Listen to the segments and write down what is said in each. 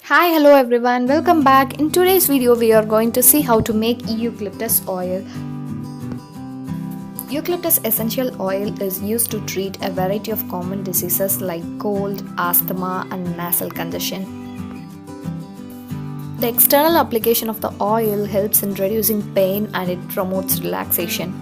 Hi, hello everyone, welcome back. In today's video, we are going to see how to make eucalyptus oil. Eucalyptus essential oil is used to treat a variety of common diseases like cold, asthma, and nasal congestion. The external application of the oil helps in reducing pain and it promotes relaxation.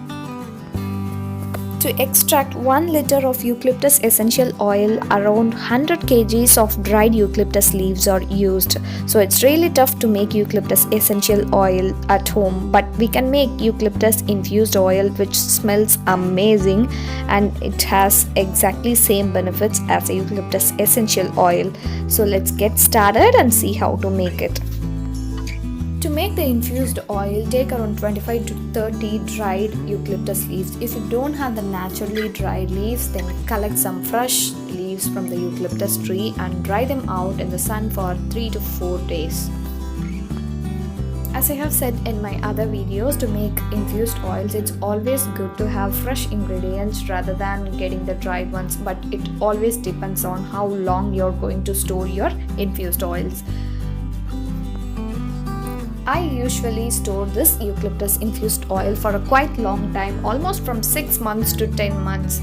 To extract 1 liter of eucalyptus essential oil, around 100 kgs of dried eucalyptus leaves are used. So it's really tough to make eucalyptus essential oil at home, but we can make eucalyptus infused oil, which smells amazing and it has exactly same benefits as a eucalyptus essential oil. So let's get started and see how to make it. To make the infused oil, take around 25 to 30 dried eucalyptus leaves. If you don't have the naturally dried leaves, then collect some fresh leaves from the eucalyptus tree and dry them out in the sun for 3 to 4 days. As I have said in my other videos, to make infused oils, it's always good to have fresh ingredients rather than getting the dried ones, but it always depends on how long you're going to store your infused oils. I usually store this eucalyptus infused oil for a quite long time, almost from 6 months to 10 months.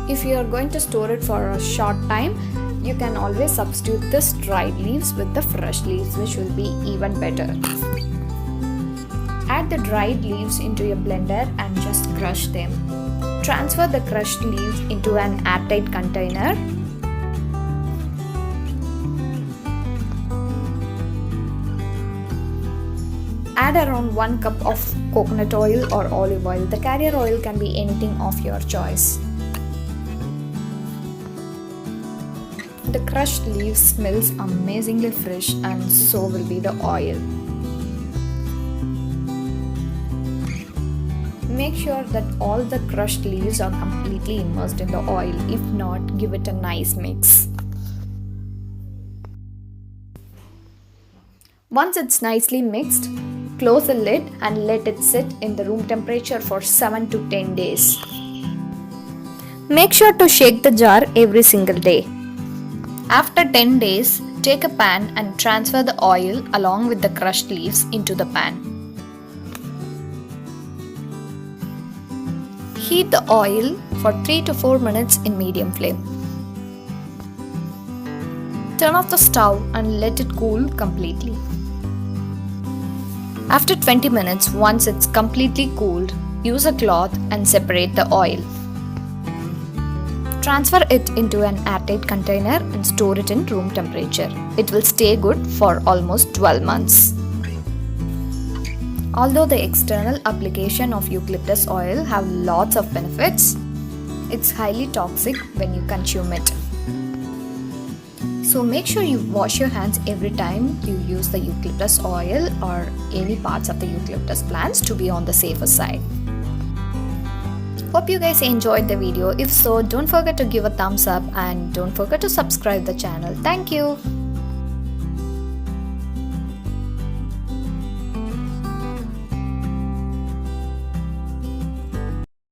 If you are going to store it for a short time, you can always substitute this dried leaves with the fresh leaves, which will be even better. Add the dried leaves into a blender and just crush them. Transfer the crushed leaves into an airtight container. Add around 1 cup of coconut oil or olive oil. The carrier oil can be anything of your choice. The crushed leaves smells amazingly fresh and so will be the oil. Make sure that all the crushed leaves are completely immersed in the oil. If not, give it a nice mix. Once it's nicely mixed, close the lid and let it sit in the room temperature for 7 to 10 days. Make sure to shake the jar every single day. After 10 days, take a pan and transfer the oil along with the crushed leaves into the pan. Heat the oil for 3 to 4 minutes in medium flame. Turn off the stove and let it cool completely. After 20 minutes, once it's completely cooled, use a cloth and separate the oil. Transfer it into an airtight container and store it in room temperature. It will stay good for almost 12 months. Although the external application of eucalyptus oil have lots of benefits, it's highly toxic when you consume it. So make sure you wash your hands every time you use the eucalyptus oil or any parts of the eucalyptus plants to be on the safer side. Hope you guys enjoyed the video. If so, don't forget to give a thumbs up and don't forget to subscribe the channel. Thank you.